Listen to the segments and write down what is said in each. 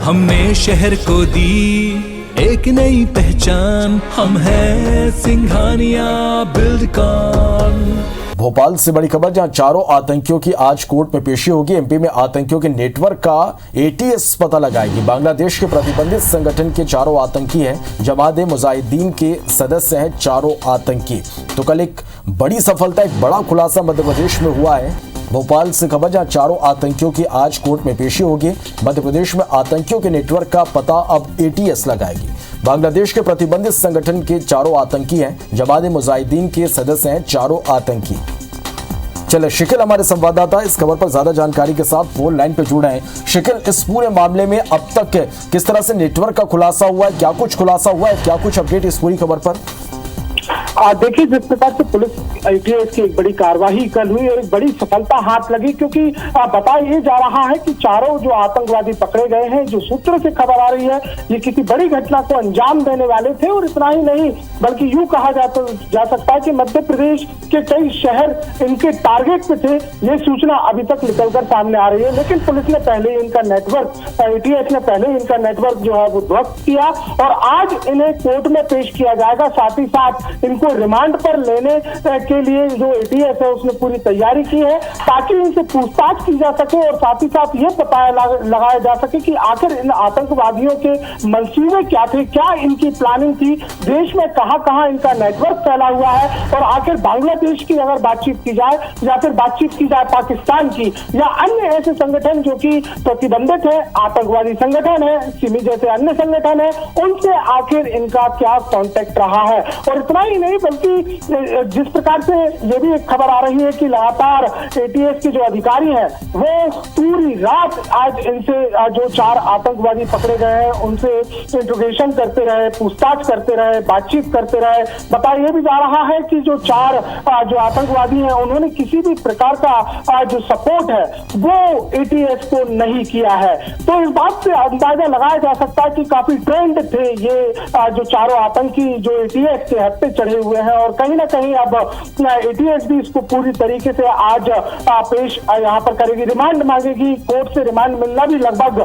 हमने शहर को दी एक नई पहचान, हम हैं सिंघानिया बिल्डकॉन। भोपाल से बड़ी खबर, जहां चारों आतंकियों की आज कोर्ट में पेशी होगी। एमपी में आतंकियों के नेटवर्क का एटीएस पता लगाएगी। बांग्लादेश के प्रतिबंधित संगठन के चारों आतंकी हैं। जमात ए मुजाहिदीन के सदस्य हैं चारों आतंकी। तो कल एक बड़ी सफलता, एक बड़ा खुलासा मध्य प्रदेश में हुआ है। भोपाल से खबर, जहां चारों आतंकियों की आज कोर्ट में पेशी होगी। मध्य प्रदेश में आतंकियों के नेटवर्क का पता अब एटीएस लगाएगी। बांग्लादेश के प्रतिबंधित संगठन के चारों आतंकी हैं। जमात ए मुजाहिदीन के सदस्य हैं चारों आतंकी। चले शिकिल हमारे संवाददाता इस खबर पर ज्यादा जानकारी के साथ फोन लाइन पे जुड़े हैं। शिकिल, इस पूरे मामले में अब तक किस तरह से नेटवर्क का खुलासा हुआ है, क्या कुछ खुलासा हुआ है, क्या कुछ अपडेट इस पूरी खबर पर? देखिए, जिस प्रकार से पुलिस एटीएस की एक बड़ी कार्रवाई कल हुई और एक बड़ी सफलता हाथ लगी, क्योंकि बताया ये जा रहा है कि चारों जो आतंकवादी पकड़े गए हैं, जो सूत्र से खबर आ रही है, ये किसी बड़ी घटना को अंजाम देने वाले थे। और इतना ही नहीं, बल्कि यूं कहा जा सकता है कि मध्य प्रदेश के कई शहर इनके टारगेट पे थे। ये सूचना अभी तक निकलकर सामने आ रही है, लेकिन पुलिस ने पहले ही इनका नेटवर्क, एटीएस ने पहले ही इनका नेटवर्क जो है वो ध्वस्त किया और आज इन्हें कोर्ट में पेश किया जाएगा। साथ ही साथ इनको रिमांड पर लेने के लिए जो एटीएस है उसने पूरी तैयारी की है, ताकि इनसे पूछताछ की जा सके और साथ ही साथ ये पता लगाया जा सके कि आखिर इन आतंकवादियों के मंसूबे क्या थे, क्या इनकी प्लानिंग थी, देश में कहां-कहां इनका नेटवर्क फैला हुआ है। और आखिर बांग्लादेश की अगर बातचीत की जाए या फिर बातचीत की जाए पाकिस्तान की या अन्य ऐसे संगठन जो कि प्रतिबंधित है, आतंकवादी संगठन है, सिमी जैसे अन्य संगठन है, उनसे आखिर इनका क्या कॉन्टेक्ट रहा है। और इतना ही नहीं, बल्कि जिस प्रकार से ये भी एक खबर आ रही है कि लगातार एटीएस के जो अधिकारी हैं वो पूरी रात आज इनसे जो चार आतंकवादी पकड़े गए हैं उनसे इंट्रोगेशन करते रहे, पूछताछ करते रहे, बातचीत करते रहे। बताया ये भी जा रहा है कि जो चार जो आतंकवादी हैं उन्होंने किसी भी प्रकार का जो सपोर्ट है वो एटीएस को नहीं किया है। तो इस बात से अंदाजा लगाया जा सकता है कि काफी ट्रेंड थे ये जो चारों आतंकी जो एटीएस के हत्थे चढ़े हुए हैं। और कहीं ना कहीं अब एटीएस भी इसको पूरी तरीके से आज पेश यहाँ पर करेगी, रिमांड मांगेगी। कोर्ट से रिमांड मिलना भी लगभग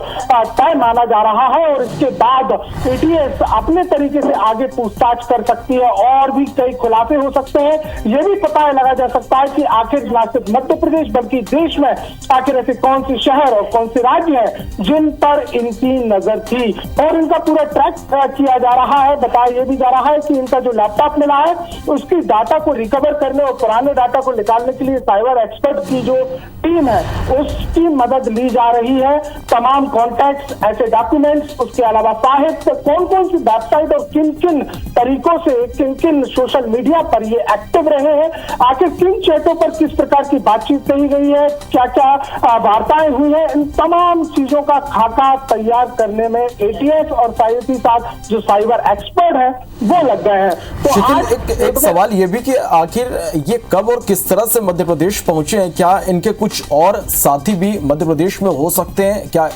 तय माना जा रहा है और इसके बाद एटीएस अपने तरीके से आगे पूछताछ कर सकती है और भी कई खुलासे हो सकते हैं। यह भी पता लगा जा सकता है कि आखिर न सिर्फ मध्य प्रदेश बल्कि देश में आखिर ऐसे कौन से शहर और कौन से राज्य हैं जिन पर इनकी नजर थी और इनका पूरा ट्रैक किया जा रहा है। बताया यह भी जा रहा है कि इनका जो लैपटॉप मिला है उसकी डाटा को रिकवर करने और पुराने डाटा को निकालने के लिए साइबर एक्सपर्ट की जो टीम है उसकी मदद ली जा रही है। तमाम कॉन्टैक्ट्स, ऐसे डॉक्यूमेंट्स, उसके अलावा साहित्य, कौन कौन सी वेबसाइट और किन किन तरीकों से, किन किन सोशल मीडिया पर ये एक्टिव रहे हैं, आखिर किन चैटों पर किस प्रकार की बातचीत कही गई है, क्या क्या वार्ताएं हुई है, इन तमाम चीजों का खाका तैयार करने में एटीएस और साथ ही साथ जो साइबर एक्सपर्ट है वो लग गए हैं। तो आज एक सवाल ये भी कि आखिर ये कब और किस तरह से मध्य प्रदेश पहुंचे हैं? क्या इनके कुछ और साथी भी मध्य प्रदेश में हो सकते हैं? क्या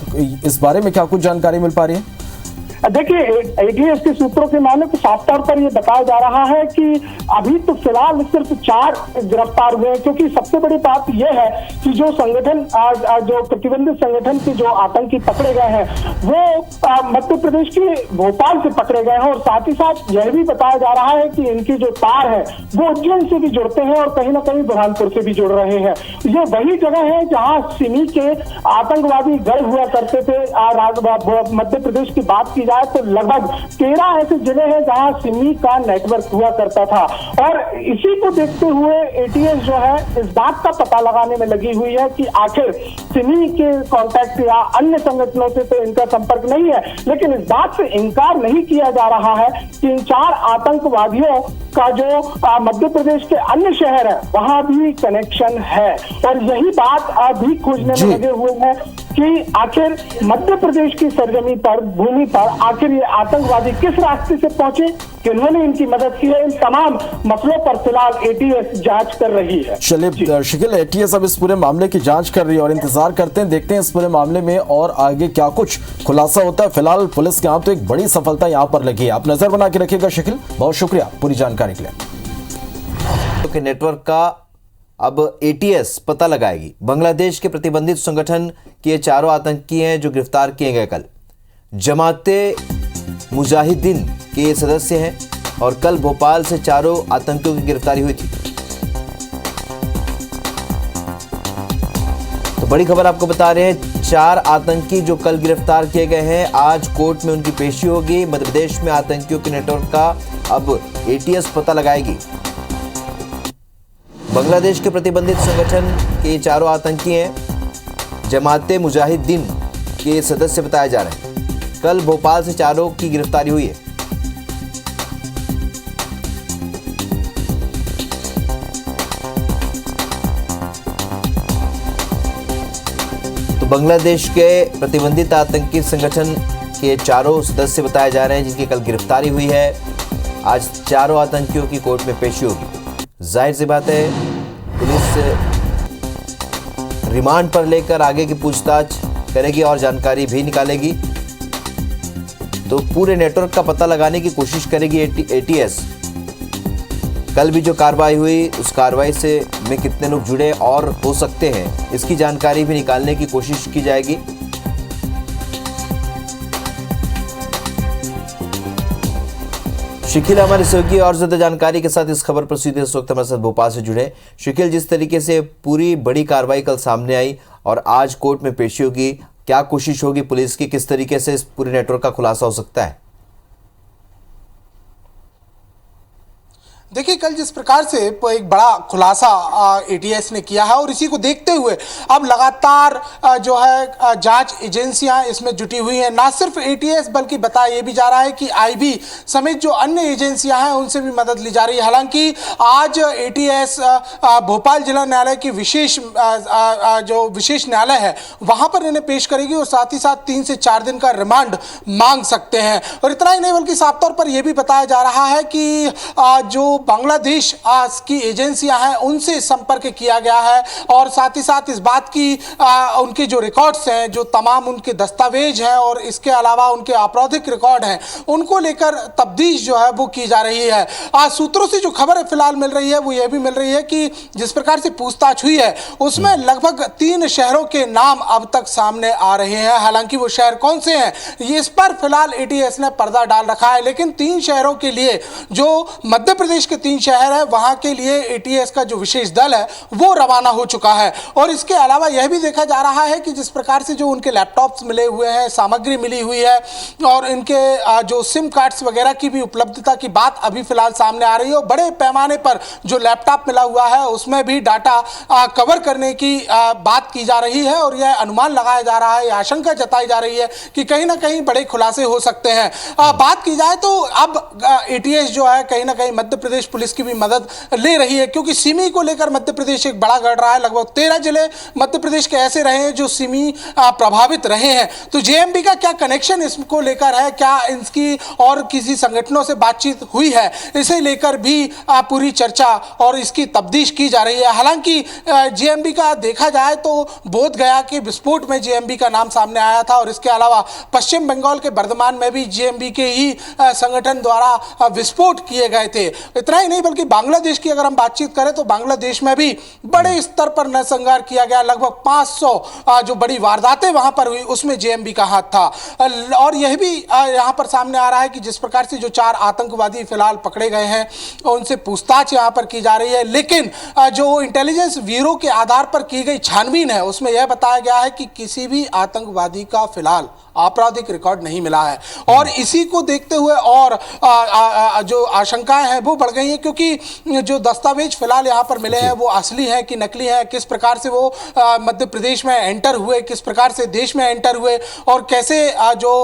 इस बारे में क्या कुछ जानकारी मिल पा रही है? देखिए, एटीएस के सूत्रों के माने तो साफ तौर पर यह बताया जा रहा है कि अभी तो फिलहाल सिर्फ 4 गिरफ्तार हुए हैं, क्योंकि सबसे बड़ी बात यह है कि जो संगठन जो प्रतिबंधित संगठन के जो आतंकी पकड़े गए हैं वो मध्य प्रदेश के भोपाल से पकड़े गए हैं और साथ ही साथ यह भी बताया जा रहा है कि इनकी जो तार है वो उज्जैन से भी जुड़ते हैं और कहीं ना कहीं बुरहानपुर से भी जुड़ रहे हैं। ये वही जगह है जहां सिमी के आतंकवादी गढ़ हुआ करते थे। मध्य प्रदेश की बात की जाए तो लगभग 13 ऐसे जिले हैं जहां सिमी का नेटवर्क हुआ करता था और इसी को देखते हुए एटीएस जो है इस बात का पता लगाने में लगी हुई है कि आखिर सिमी के कॉन्टैक्ट या अन्य संगठनों से तो इनका संपर्क नहीं है, लेकिन इस बात से इनकार नहीं किया जा रहा है कि इन 4 आतंकवादियों का जो मध्य प्रदेश के अन्य शहर है वहां भी कनेक्शन है। और यही बात अभी खोजने में लगे हुए हैं कि आखिर मध्य प्रदेश की सरजमी पर, भूमि पर आखिर ये आतंकवादी किस रास्ते से पहुंचे, किन्होंने इनकी मदद की है, इन तमाम मसलों पर फिलहाल एटीएस जांच कर रही है। चलिए शिकिल, एटीएस अब इस पूरे मामले की जांच कर रही है और इंतजार करते हैं, देखते हैं इस पूरे मामले में और आगे क्या कुछ खुलासा होता है। फिलहाल पुलिस के यहाँ तो एक बड़ी सफलता यहाँ पर लगी है। आप नजर बना के रखिएगा शिकिल, बहुत शुक्रिया पूरी जानकारी के लिए। नेटवर्क का अब एटीएस पता लगाएगी। बांग्लादेश के प्रतिबंधित संगठन के चारों आतंकी हैं जो गिरफ्तार किए गए कल। जमाते मुजाहिदीन के सदस्य हैं और कल भोपाल से चारों आतंकियों की गिरफ्तारी हुई थी। तो बड़ी खबर आपको बता रहे हैं, 4 आतंकी जो कल गिरफ्तार किए गए हैं, आज कोर्ट में उनकी पेशी होगी। मध्य प्रदेश में आतंकियों के नेटवर्क का अब एटीएस पता लगाएगी। बांग्लादेश के प्रतिबंधित संगठन के चारों आतंकी हैं, जमाते मुजाहिदीन के सदस्य बताए जा रहे हैं। कल भोपाल से चारों की गिरफ्तारी हुई है। तो बांग्लादेश के प्रतिबंधित आतंकी संगठन के चारों सदस्य बताए जा रहे हैं, जिनकी कल गिरफ्तारी हुई है। आज चारों आतंकियों की कोर्ट में पेशी होगी। जाहिर सी बात है, पुलिस रिमांड पर लेकर आगे की पूछताछ करेगी और जानकारी भी निकालेगी। तो पूरे नेटवर्क का पता लगाने की कोशिश करेगी एटीएस। कल भी जो कार्रवाई हुई, उस कार्रवाई से में कितने लोग जुड़े और हो सकते हैं, इसकी जानकारी भी निकालने की कोशिश की जाएगी। शिकिल हमारे सहयोगी और ज्यादा जानकारी के साथ इस खबर पर सीधे इस वक्त हमारे साथ भोपाल से जुड़े। शिकिल, जिस तरीके से पूरी बड़ी कार्रवाई कल सामने आई और आज कोर्ट में पेशी होगी, क्या कोशिश होगी पुलिस की, किस तरीके से इस पूरे नेटवर्क का खुलासा हो सकता है? देखिए, कल जिस प्रकार से एक बड़ा खुलासा एटीएस ने किया है और इसी को देखते हुए अब लगातार जो है जांच एजेंसियां इसमें जुटी हुई हैं। ना सिर्फ एटीएस बल्कि बताया ये भी जा रहा है कि आईबी समेत जो अन्य एजेंसियां हैं उनसे भी मदद ली जा रही है। हालांकि आज एटीएस भोपाल जिला न्यायालय की जो विशेष न्यायालय है वहां पर इन्हें पेश करेगी और साथ ही साथ 3 से 4 दिन का रिमांड मांग सकते हैं। और इतना ही नहीं बल्कि साफ तौर पर यह भी बताया जा रहा है कि जो बांग्लादेश की एजेंसियां हैं उनसे संपर्क किया गया है और साथ ही साथ इस बात की उनके जो रिकॉर्ड्स हैं, जो तमाम उनके दस्तावेज हैं और इसके अलावा उनके आपराधिक रिकॉर्ड हैं, उनको लेकर तफ्तीश जो है वो की जा रही है। सूत्रों से जो खबर फिलहाल मिल रही है वो ये भी मिल रही है कि जिस प्रकार से पूछताछ हुई है उसमें लगभग 3 शहरों के नाम अब तक सामने आ रहे हैं। हालांकि वो शहर कौन से हैं ये इस पर फिलहाल एटीएस ने पर्दा डाल रखा है, लेकिन 3 शहरों के लिए जो मध्य प्रदेश के 3 शहर है वहां के लिए एटीएस का जो विशेष दल है वो रवाना हो चुका है। और इसके अलावा यह भी देखा जा रहा है कि जिस प्रकार से जो उनके लैपटॉप्स मिले हुए हैं, सामग्री मिली हुई है और इनके जो सिम कार्ड्स वगैरह की भी उपलब्धता की बात अभी फिलहाल सामने आ रही है। और बड़े पैमाने पर जो लैपटॉप मिला हुआ है उसमें भी डाटा कवर करने की बात की जा रही है और यह अनुमान लगाया जा रहा है, आशंका जताई जा रही है कि कहीं ना कहीं बड़े खुलासे हो सकते हैं। बात की जाए तो अब एटीएस जो है कहीं ना कहीं मध्य प्रदेश पुलिस की भी मदद ले रही है, क्योंकि सिमी को लेकर मध्य प्रदेश एक बड़ा गढ़ रहा है। लगभग 13 जिले मध्य प्रदेश के ऐसे रहे हैं जो सिमी प्रभावित रहे हैं। तो जेएमबी का क्या कनेक्शन इसको लेकर है, क्या इनकी और किसी संगठनों से बातचीत हुई है, इसे लेकर भी पूरी चर्चा और इसकी तफ्तीश की जा रही है। हालांकि जेएमबी का देखा जाए तो बोध गया के विस्फोट में जेएमबी का नाम सामने आया था और इसके अलावा पश्चिम बंगाल के बर्धमान में भी जेएमबी के ही संगठन द्वारा विस्फोट किए गए थे। इतना ही नहीं बल्कि बांग्लादेश की अगर हम बातचीत करें तो बांग्लादेश में भी बड़े स्तर पर नरसंहार किया गया। लगभग 500 जो बड़ी वारदातें वहां पर हुई उसमें जेएमबी का हाथ था। और यह भी यहां पर सामने आ रहा है कि जिस प्रकार से जो 4 आतंकवादी फिलहाल पकड़े गए हैं उनसे पूछताछ यहां पर की जा रही है, लेकिन जो इंटेलिजेंस ब्यूरो के आधार पर की गई छानबीन है उसमें यह बताया गया है कि किसी भी आतंकवादी का फिलहाल आपराधिक रिकॉर्ड नहीं मिला है। और इसी को देखते हुए और जो आशंकाएं हैं वो बढ़ गई हैं, क्योंकि जो दस्तावेज फिलहाल यहाँ पर मिले हैं वो असली हैं कि नकली हैं, किस प्रकार से वो मध्य प्रदेश में एंटर हुए, किस प्रकार से देश में एंटर हुए और कैसे जो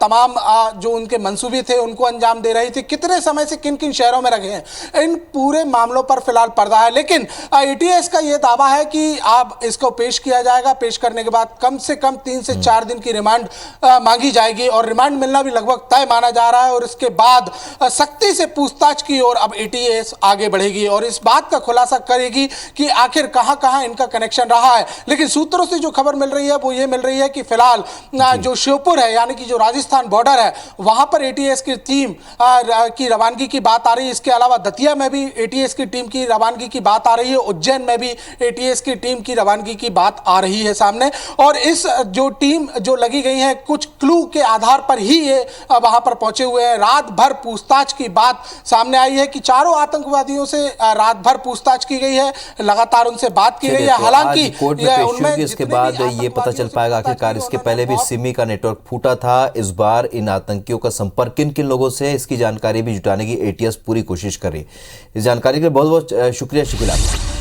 तमाम जो उनके मंसूबे थे उनको अंजाम दे रहे थे, कितने समय से किन किन शहरों में रखे हैं, इन पूरे मामलों पर फिलहाल पर्दा है। लेकिन एटीएस का ये दावा है कि आप इसको पेश किया जाएगा, पेश करने के बाद कम से कम 3 से 4 दिन की रिमांड मांगी जाएगी और रिमांड मिलना भी लगभग तय माना जा रहा है। और इसके बाद सख्ती से पूछताछ की ओर अब एटीएस आगे बढ़ेगी और इस बात का खुलासा करेगी कि आखिर कहां कहां इनका कनेक्शन रहा है। लेकिन सूत्रों से जो खबर मिल रही है वो ये मिल रही है कि फिलहाल जो श्योपुर है यानी कि जो राजस्थान बॉर्डर है वहां पर एटीएस की टीम की रवानगी की बात आ रही है। इसके अलावा दतिया में भी एटीएस की टीम की रवानगी की बात आ रही है, उज्जैन में भी एटीएस की टीम की रवानगी की बात आ रही है सामने। और इस जो टीम जो लगी गई है कुछ क्लू के आधार पर ही ये वहां पर पहुंचे हुए हैं। रात भर पूछताछ की बात सामने आई है कि चारों आतंकवादियों से रात भर पूछताछ की गई है, लगातार उनसे बात की गई है। हालांकि कोर्ट में पेश होगी, इसके बाद ये पता चल पाएगा आखिरकार इसके पहले भी सिमी का नेटवर्क फूटा था। इस बार इन आतंकियों का संपर्क किन किन लोगों से है, इसकी जानकारी भी जुटाने की एटीएस पूरी कोशिश कर रही है। इस जानकारी के लिए बहुत बहुत शुक्रिया शकील आपका।